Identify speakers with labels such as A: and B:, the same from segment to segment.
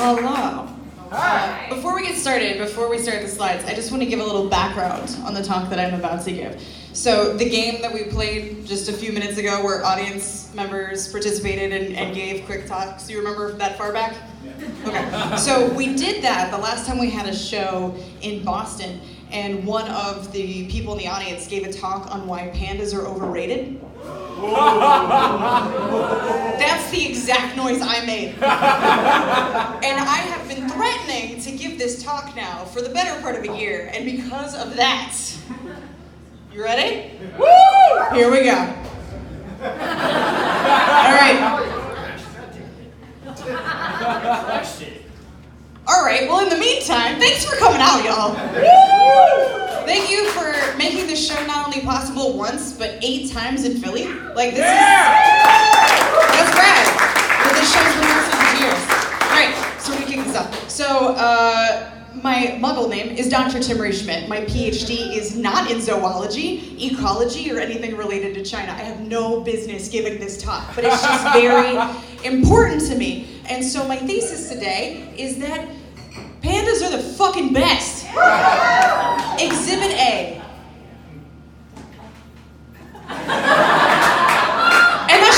A: Hello. Before we get started, before we start the slides, I just want to give a little background on the talk that I'm about to give. So the game that we played just a few minutes ago where audience members participated and gave quick talks, you remember that far back? Yeah. Okay, so we did that the last time we had a show in Boston, and one of the people in the audience gave a talk on why pandas are overrated. That's the exact noise I made. And I have been threatening to give this talk now for the better part of a year, and because of that, you ready? Woo! Here we go. All right. All right, well, in the meantime, thanks for coming out, y'all. Thank you for making this show not only possible once, but 8 times in Philly. Like, this is... That's rad. But this show's been lasting for years. All right, so we kick this off. So, my muggle name is Dr. Timaree Schmidt. My PhD is not in zoology, ecology, or anything related to China. I have no business giving this talk, but it's just very important to me. And so my thesis today is that pandas are the fucking best. Exhibit A. And that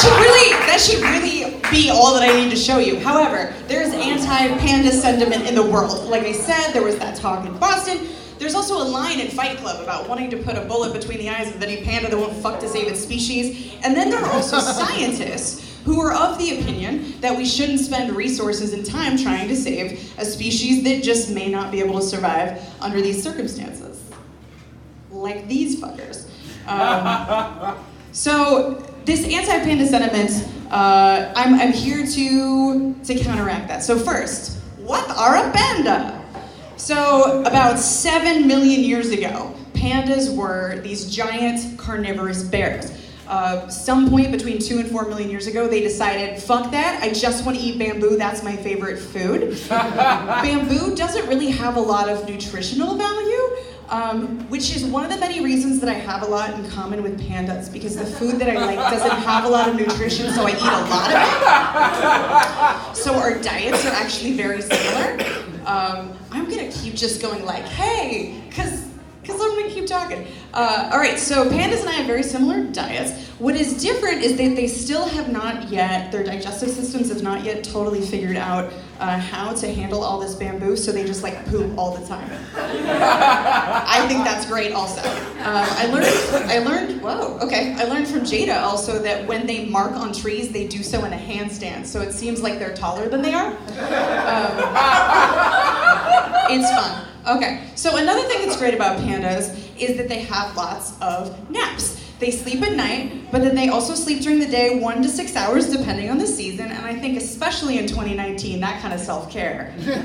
A: should really be all that I need to show you. However, there's anti-panda sentiment in the world. Like I said, there was that talk in Boston. There's also a line in Fight Club about wanting to put a bullet between the eyes of any panda that won't fuck to save its species. And then there are also scientists who are of the opinion that we shouldn't spend resources and time trying to save a species that just may not be able to survive under these circumstances. Like these fuckers. So this anti-panda sentiment, I'm here to counteract that. So first, what are a panda? So about 7 million years ago, pandas were these giant carnivorous bears. Some point between 2 and 4 million years ago, they decided, fuck that, I just want to eat bamboo, that's my favorite food. Bamboo doesn't really have a lot of nutritional value, which is one of the many reasons that I have a lot in common with pandas, because the food that I like doesn't have a lot of nutrition, so I eat a lot of it. So our diets are actually very similar. I'm gonna keep just going like, hey, because I'm gonna keep talking. All right, so pandas and I have very similar diets. What is different is that they still have not yet, their digestive systems have not yet totally figured out how to handle all this bamboo, so they just like poop all the time. I think that's great also. I learned from Jada also that when they mark on trees, they do so in a handstand, so it seems like they're taller than they are. It's fun. Okay, so another thing that's great about pandas is that they have lots of naps. They sleep at night, but then they also sleep during the day 1 to 6 hours depending on the season, and I think especially in 2019, that kind of self-care is inspirational.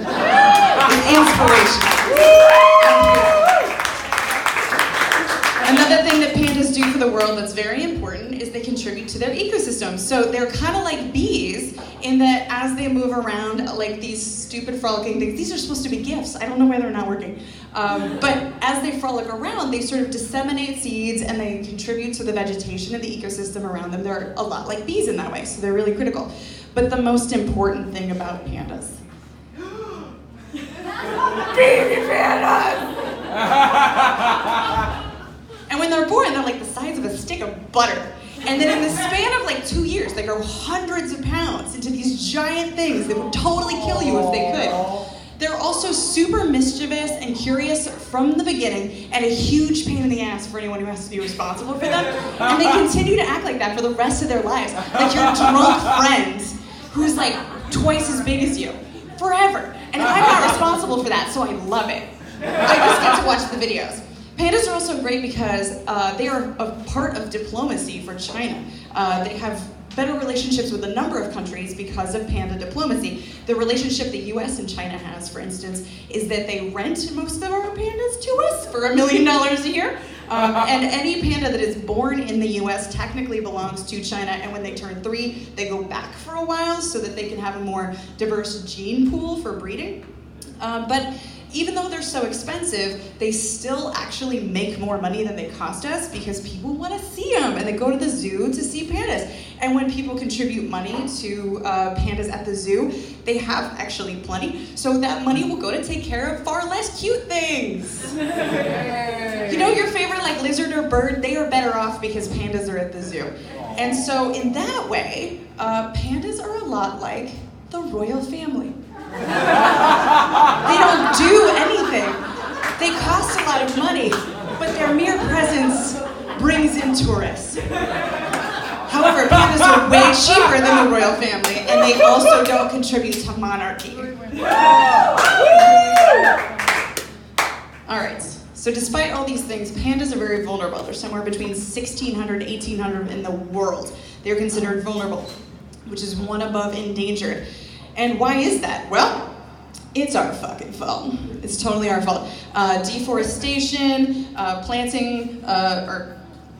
A: Another thing that pandas do for the world that's very important is they contribute to their ecosystem. So they're kind of like bees in that as they move around, like these stupid frolicking things, these are supposed to be gifts. I don't know why they're not working. But as they frolic around, they sort of disseminate seeds and they contribute to the vegetation of the ecosystem around them. They're a lot like bees in that way, so they're really critical. But the most important thing about pandas. Baby pandas! And when they're born, they're like the size of a stick of butter. And then in the span of like 2 years, they grow hundreds of pounds into these giant things that would totally kill you if they could. They're also super mischievous and curious from the beginning, and a huge pain in the ass for anyone who has to be responsible for them. And they continue to act like that for the rest of their lives. Like your drunk friend who's like twice as big as you, forever. And I'm not responsible for that, so I love it. I just get to watch the videos. Pandas are also great because they are a part of diplomacy for China. They have better relationships with a number of countries because of panda diplomacy. The relationship the US and China has, for instance, is that they rent most of our pandas to us for $1 million a year. And any panda that is born in the US technically belongs to China, and when they turn 3, they go back for a while so that they can have a more diverse gene pool for breeding. But even though they're so expensive, they still actually make more money than they cost us because people want to see them and they go to the zoo to see pandas. And when people contribute money to pandas at the zoo, they have actually plenty. So that money will go to take care of far less cute things. You know your favorite like lizard or bird? They are better off because pandas are at the zoo. And so in that way, pandas are a lot like the royal family. They don't do anything. They cost a lot of money, but their mere presence brings in tourists. However, pandas are way cheaper than the royal family, and they also don't contribute to monarchy. All right, so despite all these things, pandas are very vulnerable. They're somewhere between 1,600 and 1,800 in the world. They're considered vulnerable, which is one above endangered. And why is that? Well, it's our fucking fault. It's totally our fault. Deforestation, planting, or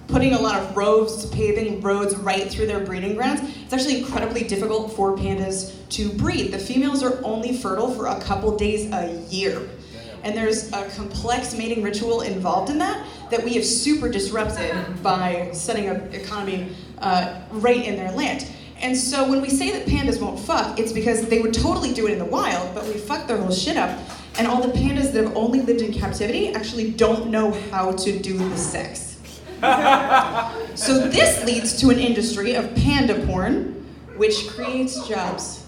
A: putting a lot of roads, paving roads right through their breeding grounds. It's actually incredibly difficult for pandas to breed. The females are only fertile for a couple days a year. And there's a complex mating ritual involved in that we have super disrupted by setting up economy right in their land. And so when we say that pandas won't fuck, it's because they would totally do it in the wild, but we fucked their whole shit up. And all the pandas that have only lived in captivity actually don't know how to do the sex. So this leads to an industry of panda porn, which creates jobs.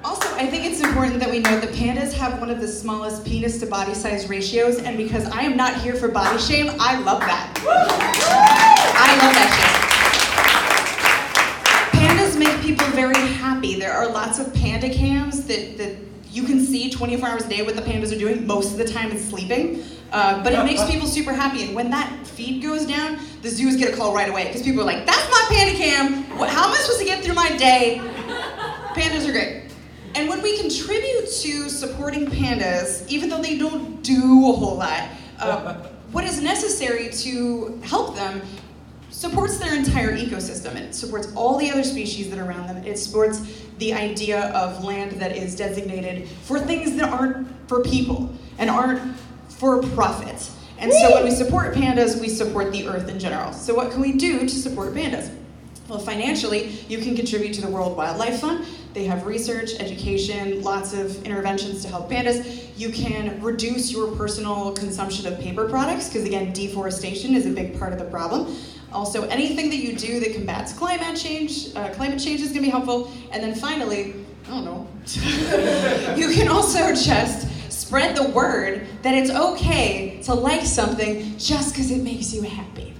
A: Also, I think it's important that we note that pandas have one of the smallest penis to body size ratios, and because I am not here for body shame, I love that. I love that shit. Pandas make people very happy. There are lots of panda cams that you can see 24 hours a day what the pandas are doing. Most of the time it's sleeping. But it makes people super happy. And when that feed goes down, the zoos get a call right away. Because people are like, that's my panda cam. How am I supposed to get through my day? Pandas are great. And when we contribute to supporting pandas, even though they don't do a whole lot, what is necessary to help them supports their entire ecosystem. It supports all the other species that are around them. It supports the idea of land that is designated for things that aren't for people and aren't for profit. And so when we support pandas, we support the earth in general. So what can we do to support pandas? Well, financially, you can contribute to the World Wildlife Fund. They have research, education, lots of interventions to help pandas. You can reduce your personal consumption of paper products, because again, deforestation is a big part of the problem. Also, anything that you do that combats climate change is gonna be helpful. And then finally, I don't know, you can also just spread the word that it's okay to like something just because it makes you happy.